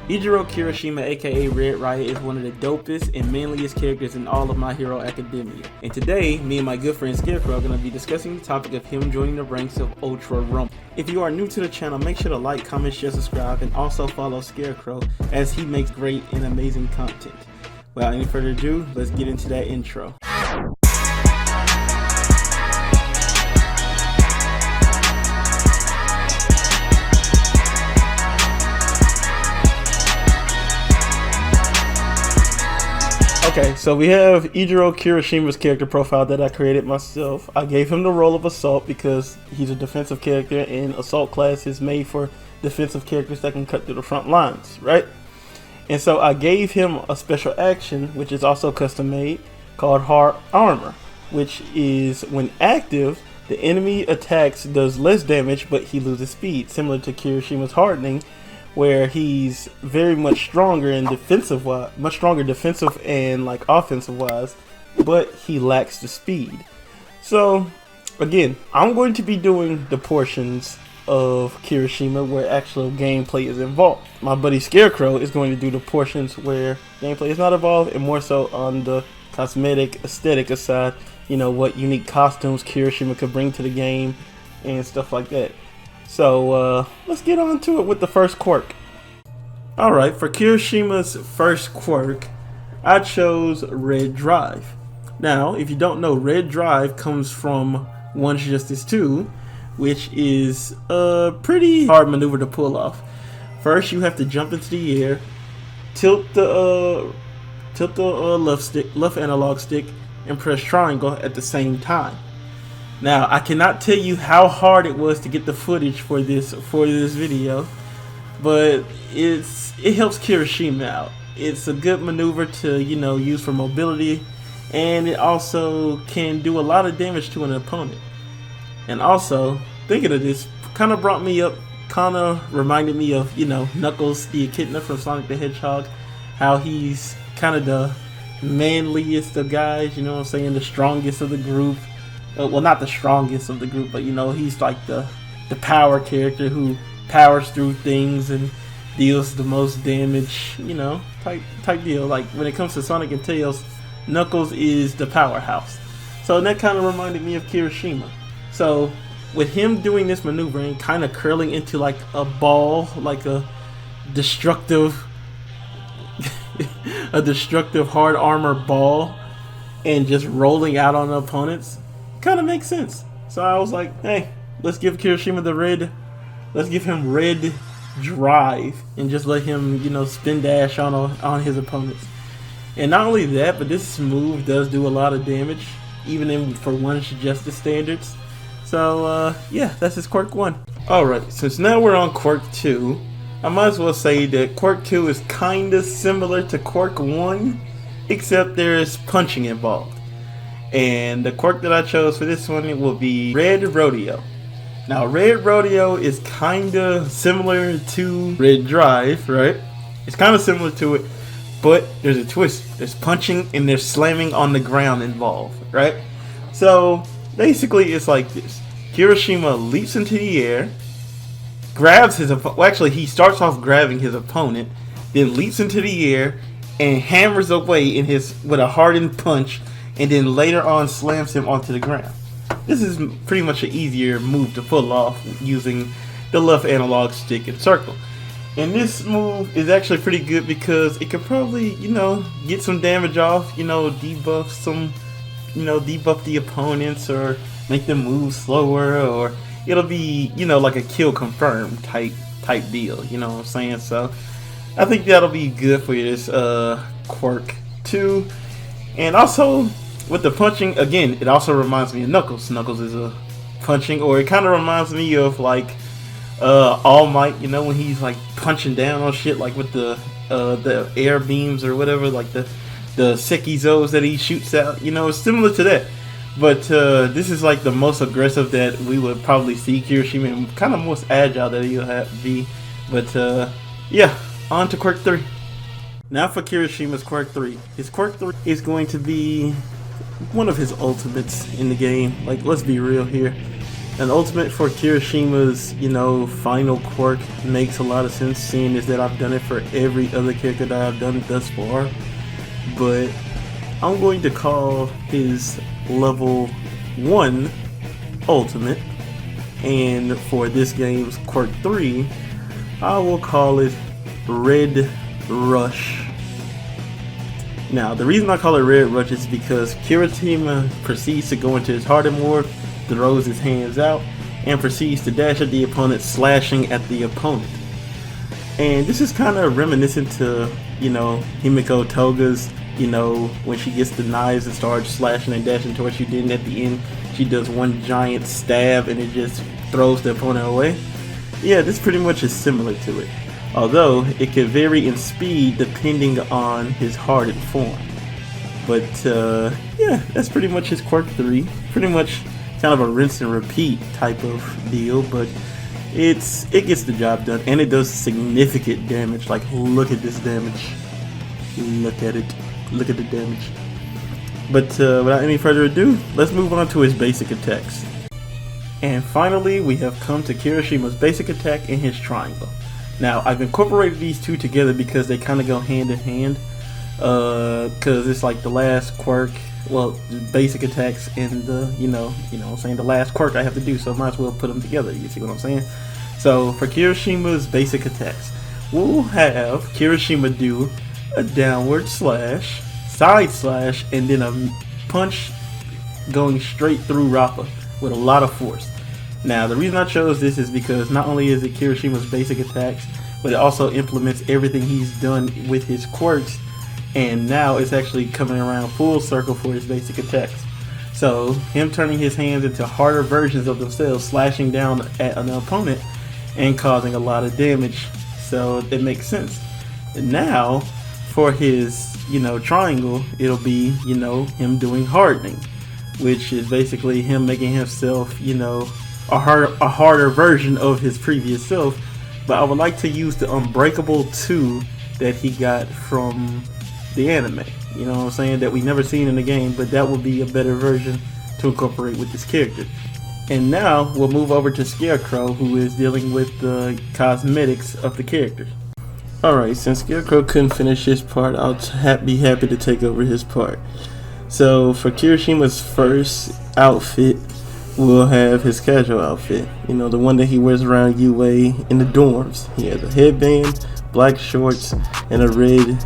Kirishima aka Red Riot is one of the dopest and manliest characters in all of My Hero Academia. And today, me and my good friend Scarecrow are going to be discussing the topic of him joining the ranks of Ultra Rumble. If you are new to the channel, make sure to like, comment, share, subscribe, and also follow Scarecrow as he makes great and amazing content. Without any further ado, let's get into that intro. Okay, so we have Kirishima's character profile that I created myself. I gave him the role of Assault because he's a defensive character and Assault class is made for defensive characters that can cut through the front lines, right? And so I gave him a special action, which is also custom made, called Hard Armor, which is when active, the enemy attacks does less damage, but he loses speed, similar to Kirishima's Hardening, where he's very much stronger in defensive and like offensive wise, but he lacks the speed. So again, I'm going to be doing the portions of Kirishima where actual gameplay is involved. My buddy Scarecrow is going to do the portions where gameplay is not involved and more so on the cosmetic aesthetic aside, you know, what unique costumes Kirishima could bring to the game and stuff like that. So let's get on to it with the first quirk. Alright, for Kirishima's first quirk, I chose Red Drive. Now, if you don't know, Red Drive comes from One's Justice 2, which is a pretty hard maneuver to pull off. First, you have to jump into the air, tilt the left analog stick, and press triangle at the same time. Now, I cannot tell you how hard it was to get the footage for this video, but it helps Kirishima out. It's a good maneuver to, you know, use for mobility, and it also can do a lot of damage to an opponent. And also, thinking of this, kind of reminded me of, you know, Knuckles the Echidna from Sonic the Hedgehog, how he's kind of the manliest of guys, you know what I'm saying, the strongest of the group. Well, not the strongest of the group, but you know, he's like the power character who powers through things and deals the most damage, you know, type deal. Like when it comes to Sonic and Tails, Knuckles is the powerhouse. So that kind of reminded me of Kirishima. So with him doing this maneuver and kind of curling into like a ball, like a destructive hard armor ball, and just rolling out on the opponents, kind of makes sense. So I was like, hey, let's give Kirishima let's give him Red Drive and just let him, you know, spin dash on his opponents. And not only that, but this move does do a lot of damage, even for One's Justice standards. So yeah, that's his quirk 1. Alright, since now we're on quirk 2, I might as well say that quirk 2 is kinda similar to quirk 1, except there is punching involved. And the quirk that I chose for this one will be Red Rodeo. Now, Red Rodeo is kinda similar to Red Drive, right? It's kinda similar to it, but there's a twist. There's punching and there's slamming on the ground involved, right? So basically it's like this. Kirishima leaps into the air, grabs his opponent. Well, actually, he starts off grabbing his opponent, then leaps into the air and hammers away with a hardened punch, and then later on slams him onto the ground. This is pretty much an easier move to pull off using the left analog stick and circle. And this move is actually pretty good because it could probably, you know, get some damage off, you know, debuff the opponents or make them move slower, or it'll be, you know, like a kill confirmed type deal, you know what I'm saying? So I think that'll be good for this quirk 2. And also with the punching, again, it also reminds me of Knuckles. Knuckles is a punching, or it kind of reminds me of like All Might, you know, when he's like punching down on shit, like with the air beams or whatever, like the Sekizos that he shoots out, you know, it's similar to that. But this is like the most aggressive that we would probably see Kirishima, and kind of most agile that he'll have to be. But yeah, on to quirk 3. Now for Kirishima's quirk 3. His quirk 3 is going to be one of his ultimates in the game. Like, let's be real here. An ultimate for Kirishima's, you know, final quirk makes a lot of sense, seeing as that I've done it for every other character that I've done thus far. But I'm going to call his level 1 ultimate, and for this game's quirk 3, I will call it Red Rush. Now, the reason I call it Red Rush is because Kirishima proceeds to go into his hardened morph, throws his hands out, and proceeds to dash at the opponent, slashing at the opponent. And this is kind of reminiscent to, you know, Himiko Toga's, you know, when she gets the knives and starts slashing and dashing towards you, then at the end she does one giant stab and it just throws the opponent away. Yeah, this pretty much is similar to it, although it can vary in speed depending on his hardened form. But yeah, that's pretty much his quirk 3. Pretty much kind of a rinse and repeat type of deal, but it gets the job done, and it does significant damage. Like, look at this damage. Look at it. Look at the damage. But without any further ado, let's move on to his basic attacks. And finally, we have come to Kirishima's basic attack in his triangle. Now, I've incorporated these two together because they kind of go hand in hand. Because it's like the last quirk, well, the basic attacks and the, you know what I'm saying, the last quirk I have to do, so I might as well put them together, you see what I'm saying? So, for Kirishima's basic attacks, we'll have Kirishima do a downward slash, side slash, and then a punch going straight through Rappa with a lot of force. Now, the reason I chose this is because not only is it Kirishima's basic attacks, but it also implements everything he's done with his quirks, and now it's actually coming around full circle for his basic attacks. So, him turning his hands into harder versions of themselves, slashing down at an opponent and causing a lot of damage. So, it makes sense. And now, for his, you know, triangle, it'll be, you know, him doing hardening, which is basically him making himself, you know, a harder version of his previous self. But I would like to use the Unbreakable 2 that he got from the anime, you know what I'm saying, that we never seen in the game, but that would be a better version to incorporate with this character. And now we'll move over to Scarecrow, who is dealing with the cosmetics of the character. Alright, since Scarecrow couldn't finish his part, I'll be happy to take over his part. So for Kirishima's first outfit, we'll have his casual outfit, you know, the one that he wears around UA in the dorms. He has a headband, black shorts, and a red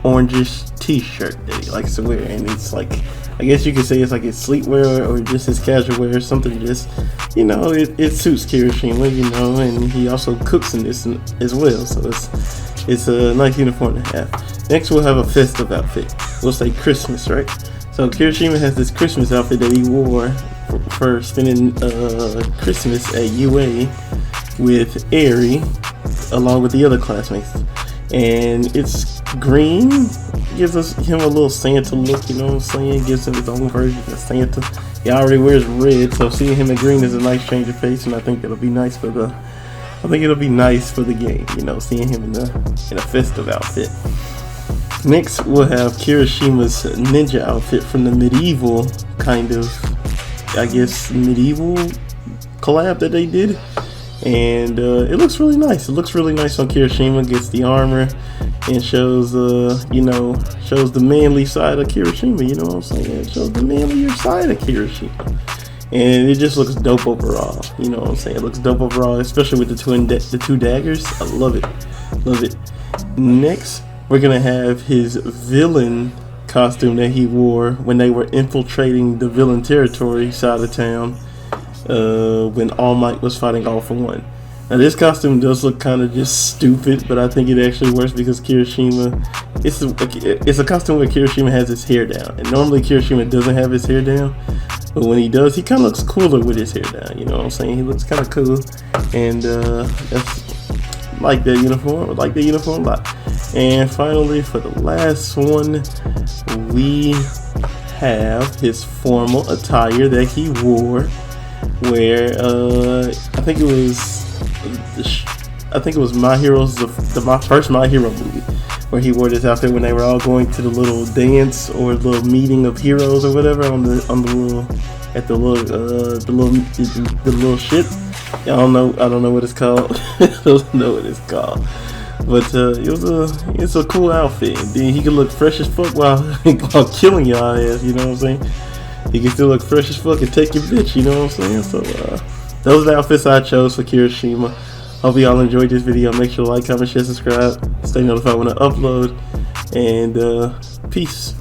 orangish t-shirt that he likes to wear, and it's like, I guess you could say it's like his sleepwear or just his casual wear, something just, you know, it suits Kirishima, you know, and he also cooks in this as well, so it's a nice uniform to have. Next we'll have a festive outfit. We'll say Christmas, right? So Kirishima has this Christmas outfit that he wore for spending Christmas at UA with Eri along with the other classmates, and it's green, gives him a little Santa look, you know what I'm saying, gives him his own version of Santa. He already wears red, so seeing him in green is a nice change of pace, and I think it'll be nice for the game, you know, seeing him in a festive outfit. Next we'll have Kirishima's ninja outfit from the medieval kind of, I guess, medieval collab that they did, and it looks really nice. It looks really nice on Kirishima. Gets the armor and shows shows the manly side of Kirishima, you know what I'm saying? It shows the manlier side of Kirishima, and it just looks dope overall, you know what I'm saying? It looks dope overall, especially with the two daggers. I love it, love it. Next we're gonna have his villain costume that he wore when they were infiltrating the villain territory side of town, when All Might was fighting All For One. Now this costume does look kind of just stupid, but I think it actually works because Kirishima, it's a costume where Kirishima has his hair down, and normally Kirishima doesn't have his hair down, but when he does, he kind of looks cooler with his hair down, you know what I'm saying? He looks kind of cool, and that's, like that uniform, a lot. And finally, for the last one, we have his formal attire that he wore, where I think it was my first My Hero movie, where he wore this outfit when they were all going to the little dance or little meeting of heroes or whatever on the little at the little shit. I don't know what it's called. I don't know what it's called. But it's a cool outfit. And then he can look fresh as fuck while killing y'all ass. You know what I'm saying? He can still look fresh as fuck and take your bitch. You know what I'm saying? So those are the outfits I chose for Kirishima. Hope y'all enjoyed this video. Make sure to like, comment, share, subscribe. Stay notified when I upload. And peace.